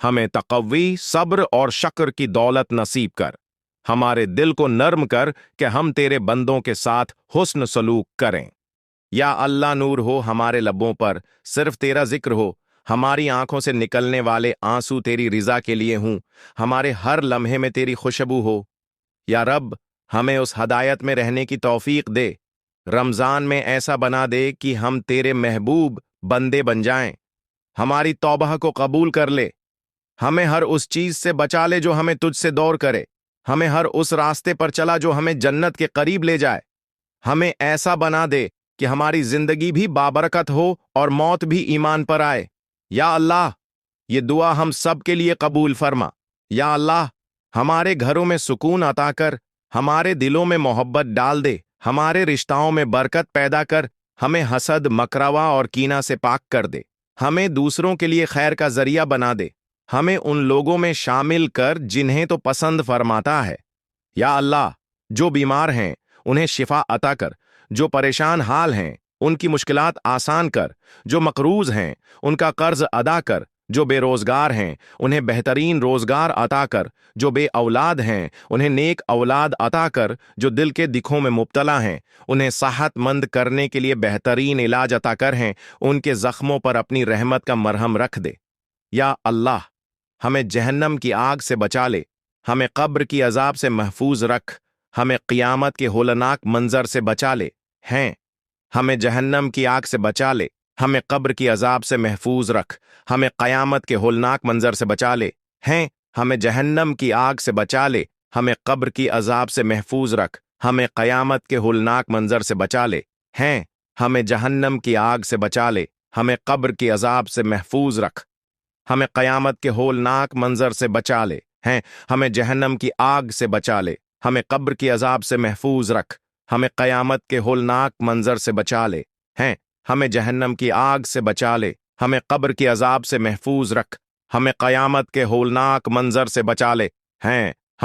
हमें तकव्वी, सब्र और शक्र की दौलत नसीब कर। हमारे दिल को नर्म कर कि हम तेरे बंदों के साथ हुस्न सलूक करें। या अल्लाह, नूर हो हमारे लबों पर, सिर्फ तेरा जिक्र हो। हमारी आंखों से निकलने वाले आंसू तेरी रिजा के लिए हूं। हमारे हर लम्हे में तेरी खुशबू हो। या रब, हमें उस हदायत में रहने की तौफीक दे। रमजान में ऐसा बना दे कि हम तेरे महबूब बंदे बन जाएं। हमारी तौबह को कबूल कर ले। हमें हर उस चीज से बचा ले जो हमें तुझसे दूर करे। हमें हर उस रास्ते पर चला जो हमें जन्नत के करीब ले जाए। हमें ऐसा बना दे कि हमारी जिंदगी भी बाबरकत हो और मौत भी ईमान पर आए। या अल्लाह, ये दुआ हम सब के लिए कबूल फरमा। या अल्लाह, हमारे घरों में सुकून अता कर, हमारे दिलों में मोहब्बत डाल दे, हमारे रिश्ताओं में बरकत पैदा कर, हमें हसद, मकरावा और कीना से पाक कर दे। हमें दूसरों के लिए खैर का जरिया बना दे। हमें उन लोगों में शामिल कर जिन्हें तो पसंद फरमाता है। या अल्लाह, जो बीमार हैं उन्हें शिफा अता कर, जो परेशान हाल हैं उनकी मुश्किलात आसान कर, जो मकरूज हैं उनका कर्ज अदा कर, जो बेरोजगार हैं उन्हें बेहतरीन रोजगार अता कर, जो बे औलाद हैं उन्हें नेक औलाद अता कर, जो दिल के दिखों में मुब्तला हैं उन्हें सेहतमंद करने के लिए बेहतरीन इलाज अता कर, हैं उनके जख्मों पर अपनी रहमत का मरहम रख दे। या अल्लाह, हमें जहन्नम की आग से बचा ले, हमें कब्र की अजाब से महफूज रख, हमें क़ियामत के होलनाक मंजर से बचा ले। हैं हमें जहन्नम की आग से बचा ले, हमें कब्र की अजाब से महफूज रख, हमें क़यामत के होलनाक मंजर से बचा ले। हैं हमें जहन्नम की आग से बचा ले, हमें कब्र की अजाब से महफूज रख, हमें क़यामत के होलनाक मंजर से बचा ले। हैं हमें जहन्नम की आग से बचा ले, हमें कब्र की अजाब से महफूज रख, हमें क़यामत के होलनाक मंजर से बचा ले। हैं हमें जहन्नम की आग से बचा ले, हमें कब्र की अजाब से महफूज रख, हमें क़यामत के होलनाक मंजर से बचा ले। हैं हमें जहन्नम की आग से बचा ले, हमें कब्र की अजाब से महफूज रख, हमें क़यामत के होलनाक मंजर से बचा ले। हैं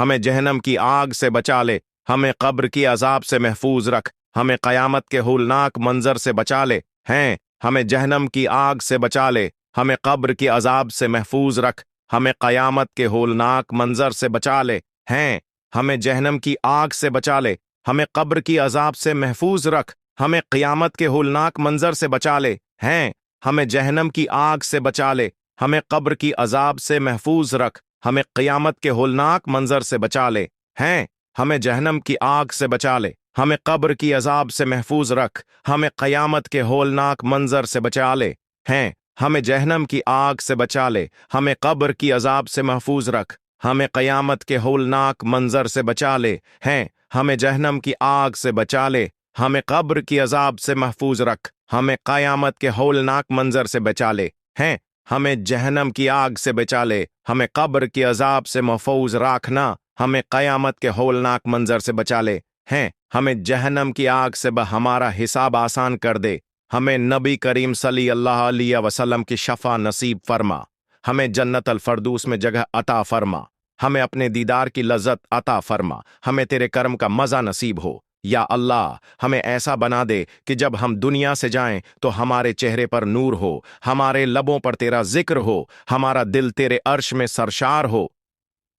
हमें जहन्नम की आग से बचा ले, हमें कब्र की अजाब से महफूज रख, हमें क़यामत के होलनाक मंजर से बचा ले। हैं हमें जहन्नम की आग से बचा ले, हमें कब्र की अजाब से महफूज रख, हमें क़यामत के होलनाक मंजर से बचा ले। हैं हमें जहन्नम की आग से बचा ले, हमें कब्र की अजाब से महफूज रख, हमें क़यामत के होलनाक मंजर से बचा ले। हैं हमें जहन्नम की आग से बचा ले, हमें कब्र की अजाब से महफूज रख, हमें क़यामत के होलनाक मंजर से बचा ले। हैं हमें जहन्नम की आग से बचा ले, हमें कब्र की अजाब से महफूज रख, हमें क़यामत के होलनाक मंजर से बचा ले। हैं हमें जहन्नम की आग से बचा ले, हमें कब्र की अजाब से महफूज रख, हमें क़यामत के होलनाक मंजर से बचा ले। हैं हमें जहन्नम की आग से बचा ले, हमें कब्र की अजाब से महफूज रख, हमें क़यामत के होलनाक मंजर से बचा ले। हैं हमें जहन्नम की आग से बचा ले, हमें कब्र की अजाब से महफूज रखना, हमें क़यामत के होलनाक मंजर से बचा ले। हैं हमें जहन्नम की आग से हमारा हिसाब आसान कर दे, हमें नबी करीम सल्लल्लाहु अलैहि वसल्लम की शफा नसीब फरमा, हमें जन्नत अल फरदूस में जगह अता फरमा, हमें अपने दीदार की लज्जत अता फरमा, हमें तेरे कर्म का मजा नसीब हो। या अल्लाह, हमें ऐसा बना दे कि जब हम दुनिया से जाएं तो हमारे चेहरे पर नूर हो, हमारे लबों पर तेरा जिक्र हो, हमारा दिल तेरे अर्श में सरशार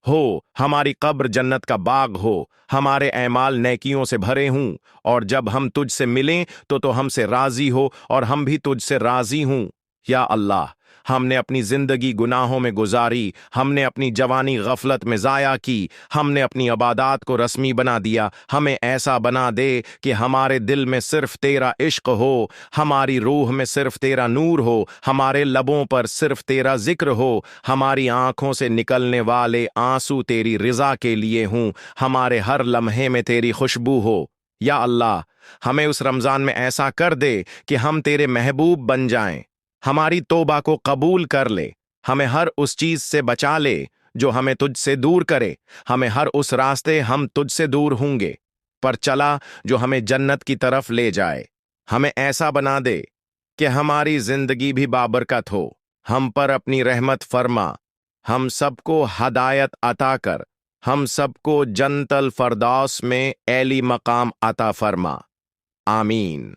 हो, हमारी कब्र जन्नत का बाग हो, हमारे ऐमाल नेकियों से भरे हूं, और जब हम तुझसे मिलें तो हमसे राजी हो और हम भी तुझसे राजी हूं। या अल्लाह, हमने अपनी जिंदगी गुनाहों में गुजारी, हमने अपनी जवानी गफलत में जाया की, हमने अपनी इबादत को रस्मी बना दिया। हमें ऐसा बना दे कि हमारे दिल में सिर्फ तेरा इश्क हो, हमारी रूह में सिर्फ तेरा नूर हो, हमारे लबों पर सिर्फ तेरा जिक्र हो, हमारी आंखों से निकलने वाले आंसू तेरी रिजा के लिए हों, हमारे हर लम्हे में तेरी खुशबू हो। या अल्लाह, हमें उस रमजान में ऐसा कर दे कि हम तेरे महबूब बन जाएं, हमारी तौबा को कबूल कर ले, हमें हर उस चीज से बचा ले जो हमें तुझसे दूर करे, हमें हर उस रास्ते हम तुझसे दूर होंगे पर चला जो हमें जन्नत की तरफ ले जाए। हमें ऐसा बना दे कि हमारी जिंदगी भी बाबरकत हो, हम पर अपनी रहमत फरमा, हम सबको हदायत अता कर, हम सबको जन्नतल फरदौस में ऐली मकाम अता फरमा। आमीन।